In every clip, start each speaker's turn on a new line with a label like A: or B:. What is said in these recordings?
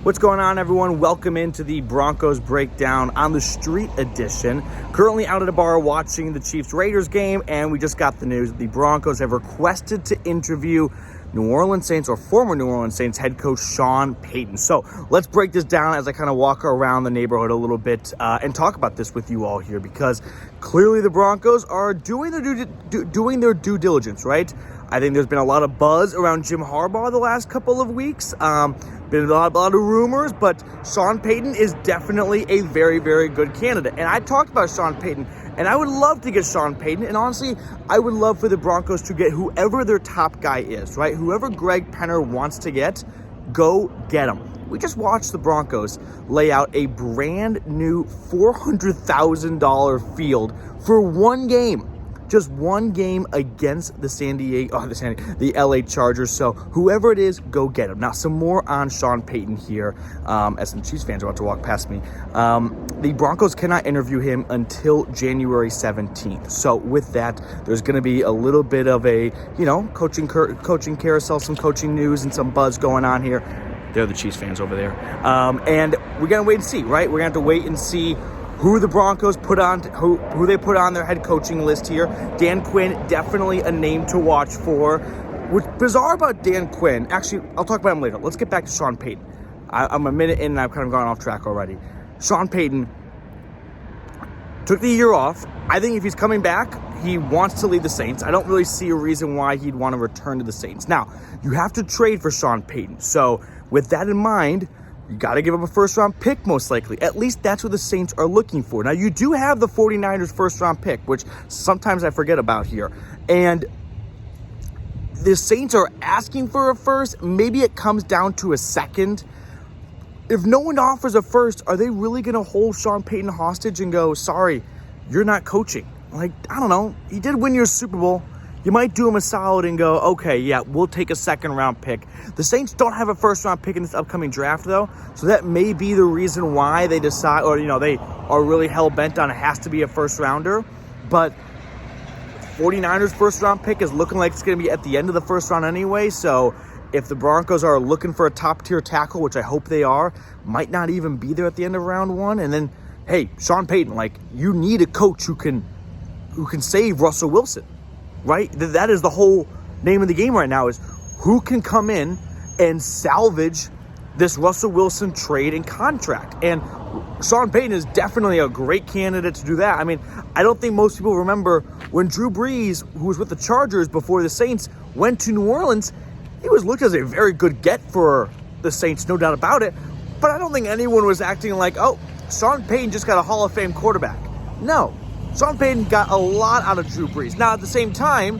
A: What's going on, everyone? Welcome into the Broncos Breakdown on the Street edition. Currently out at a bar watching the Chiefs-Raiders game, and we just got the news that the Broncos have requested to interview New Orleans Saints, or former New Orleans Saints head coach Sean Payton. So let's break this down as I kind of walk around the neighborhood a little bit and talk about this with you all here, because clearly the Broncos are doing their due diligence, right? I think there's been a lot of buzz around Jim Harbaugh the last couple of weeks. Been a lot of rumors, but Sean Payton is definitely a very, very good candidate. And I talked about Sean Payton, and I would love to get Sean Payton. And honestly, I would love for the Broncos to get whoever their top guy is, right? Whoever Greg Penner wants to get, go get him. We just watched the Broncos lay out a brand new $400,000 field for one game. Just one game against the LA Chargers. So whoever it is, go get him. Now, some more on Sean Payton here, as some Chiefs fans are about to walk past me. The Broncos cannot interview him until January 17th. So with that, there's going to be a little bit of a, coaching carousel, some coaching news and some buzz going on here. They're the Chiefs fans over there. And we're going to wait and see, right? We're going to have to wait and see who the Broncos put on, who they put on their head coaching list here. Dan Quinn, definitely a name to watch for. What's bizarre about Dan Quinn, actually, I'll talk about him later. Let's get back to Sean Payton. I'm a minute in and I've kind of gone off track already. Sean Payton took the year off. I think if he's coming back, he wants to lead the Saints. I don't really see a reason why he'd want to return to the Saints. Now, you have to trade for Sean Payton. So with that in mind, you got to give up a first-round pick, most likely. At least that's what the Saints are looking for. Now, you do have the 49ers first-round pick, which sometimes I forget about here. And the Saints are asking for a first. Maybe it comes down to a second. If no one offers a first, are they really going to hold Sean Payton hostage and go, sorry, you're not coaching? Like, I don't know. He did win your Super Bowl. You might do him a solid and go, okay, yeah, we'll take a second-round pick. The Saints don't have a first-round pick in this upcoming draft, though, so that may be the reason why they decide, or, they are really hell-bent on it has to be a first-rounder. But 49ers first-round pick is looking like it's going to be at the end of the first round anyway, so if the Broncos are looking for a top-tier tackle, which I hope they are, might not even be there at the end of round one. And then, hey, Sean Payton, you need a coach who can save Russell Wilson. Right? That is the whole name of the game right now, is who can come in and salvage this Russell Wilson trade and contract. And Sean Payton is definitely a great candidate to do that. I mean, I don't think most people remember when Drew Brees, who was with the Chargers before the Saints, went to New Orleans. He was looked as a very good get for the Saints, no doubt about it. But I don't think anyone was acting like, oh, Sean Payton just got a Hall of Fame quarterback. No. Sean Payton got a lot out of Drew Brees. Now, at the same time,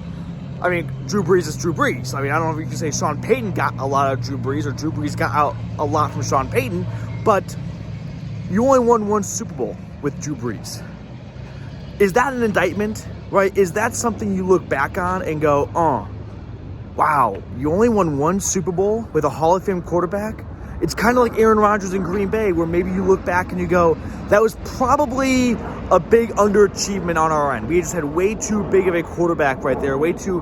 A: I mean, Drew Brees is Drew Brees. I mean, I don't know if you can say Sean Payton got a lot out of Drew Brees or Drew Brees got out a lot from Sean Payton, but you only won one Super Bowl with Drew Brees. Is that an indictment, right? Is that something you look back on and go, wow, you only won one Super Bowl with a Hall of Fame quarterback? It's kind of like Aaron Rodgers in Green Bay, where maybe you look back and you go, that was probably a big underachievement on our end. We just had way too big of a quarterback right there, way too,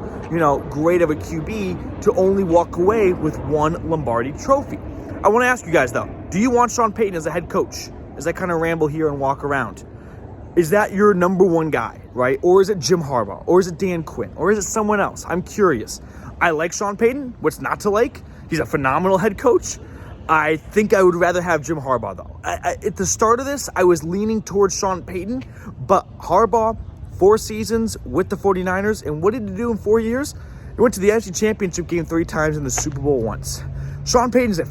A: great of a QB to only walk away with one Lombardi trophy. I want to ask you guys, though, do you want Sean Payton as a head coach? As I kind of ramble here and walk around, is that your number one guy, right? Or is it Jim Harbaugh? Or is it Dan Quinn? Or is it someone else? I'm curious. I like Sean Payton. What's not to like? He's a phenomenal head coach. I think I would rather have Jim Harbaugh, though. At the start of this, I was leaning towards Sean Payton, but Harbaugh, 4 seasons with the 49ers, and what did he do in 4 years? He went to the NFC Championship game 3 times and the Super Bowl once. Sean Payton is a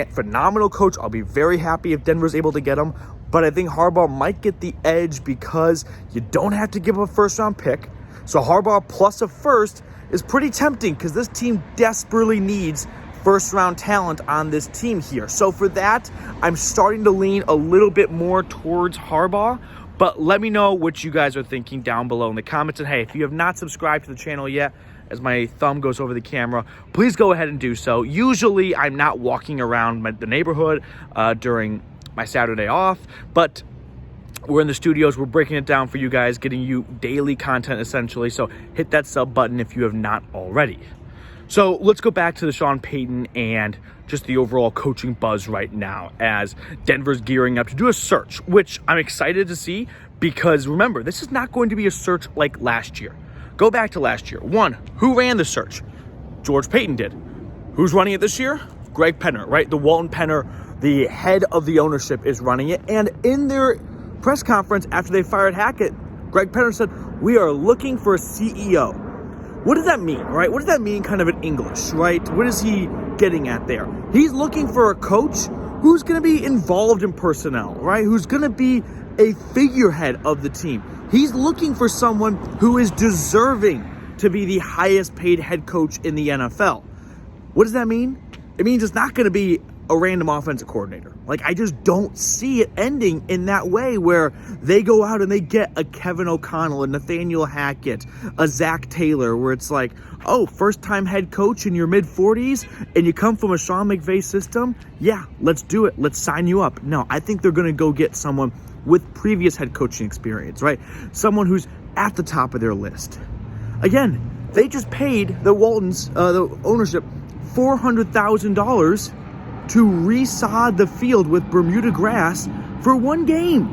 A: phenomenal coach. I'll be very happy if Denver's able to get him, but I think Harbaugh might get the edge because you don't have to give up a first-round pick. So Harbaugh plus a first is pretty tempting because this team desperately needs first-round talent on this team here. So for that, I'm starting to lean a little bit more towards Harbaugh, but let me know what you guys are thinking down below in the comments. And hey, if you have not subscribed to the channel yet, as my thumb goes over the camera, please go ahead and do so. Usually, I'm not walking around the neighborhood during my Saturday off, but we're in the studios, we're breaking it down for you guys, getting you daily content essentially, so hit that sub button if you have not already. So let's go back to the Sean Payton and just the overall coaching buzz right now as Denver's gearing up to do a search, which I'm excited to see because remember, this is not going to be a search like last year. Go back to last year. One, who ran the search? George Payton did. Who's running it this year? Greg Penner, right? The Walton Penner, the head of the ownership, is running it. And in their press conference after they fired Hackett, Greg Penner said, we are looking for a CEO. What does that mean, right? What does that mean kind of in English, right? What is he getting at there? He's looking for a coach who's going to be involved in personnel, right? Who's going to be a figurehead of the team. He's looking for someone who is deserving to be the highest paid head coach in the NFL. What does that mean? It means it's not going to be a random offensive coordinator. Like, I just don't see it ending in that way where they go out and they get a Kevin O'Connell, a Nathaniel Hackett, a Zach Taylor, where it's like, oh, first-time head coach in your mid-40s and you come from a Sean McVay system? Yeah, let's do it. Let's sign you up. No, I think they're going to go get someone with previous head coaching experience, right? Someone who's at the top of their list. Again, they just paid the Waltons, the ownership, $400,000 to resod the field with Bermuda grass for one game.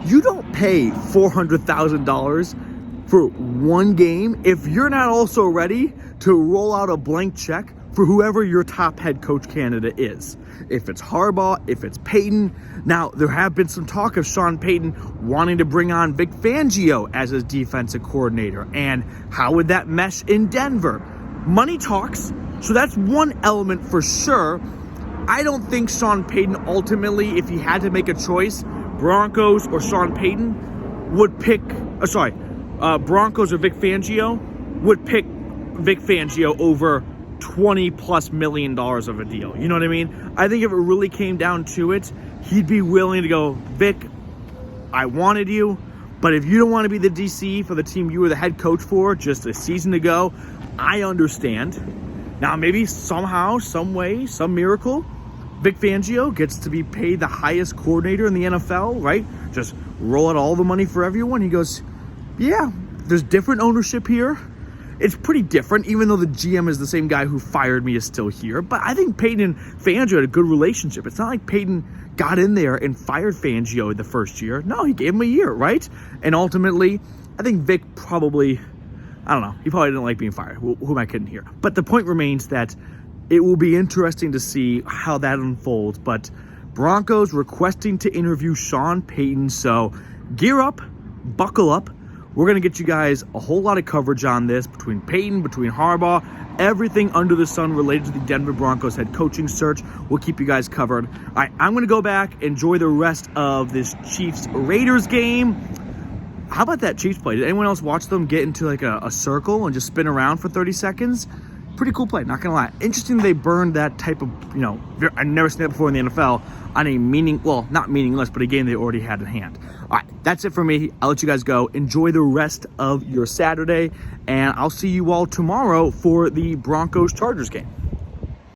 A: You don't pay $400,000 for one game if you're not also ready to roll out a blank check for whoever your top head coach candidate is. If it's Harbaugh, if it's Payton. Now, there have been some talk of Sean Payton wanting to bring on Vic Fangio as his defensive coordinator. And how would that mesh in Denver? Money talks. So that's one element for sure. I don't think Sean Payton ultimately, if he had to make a choice, Broncos or Sean Payton would pick, Broncos or Vic Fangio would pick Vic Fangio over $20+ million of a deal. You know what I mean? I think if it really came down to it, he'd be willing to go, Vic, I wanted you, but if you don't want to be the DC for the team you were the head coach for just a season ago, I understand. Now, maybe somehow, some way, some miracle, Vic Fangio gets to be paid the highest coordinator in the NFL, right? Just roll out all the money for everyone. He goes, yeah, there's different ownership here. It's pretty different, even though the GM is the same guy who fired me is still here. But I think Payton and Fangio had a good relationship. It's not like Payton got in there and fired Fangio the first year. No, he gave him a year, right? And ultimately, I think Vic probably... I don't know. He probably didn't like being fired. Who am I kidding here? But the point remains that it will be interesting to see how that unfolds. But Broncos requesting to interview Sean Payton. So gear up, buckle up. We're going to get you guys a whole lot of coverage on this between Payton, between Harbaugh, everything under the sun related to the Denver Broncos head coaching search. We'll keep you guys covered. All right, I'm going to go back, enjoy the rest of this Chiefs-Raiders game. How about that Chiefs play? Did anyone else watch them get into like a circle and just spin around for 30 seconds? Pretty cool play, not gonna lie. Interesting they burned that type of, I've never seen that before in the NFL on a not meaningless, but a game they already had in hand. All right, that's it for me. I'll let you guys go. Enjoy the rest of your Saturday, and I'll see you all tomorrow for the Broncos-Chargers game.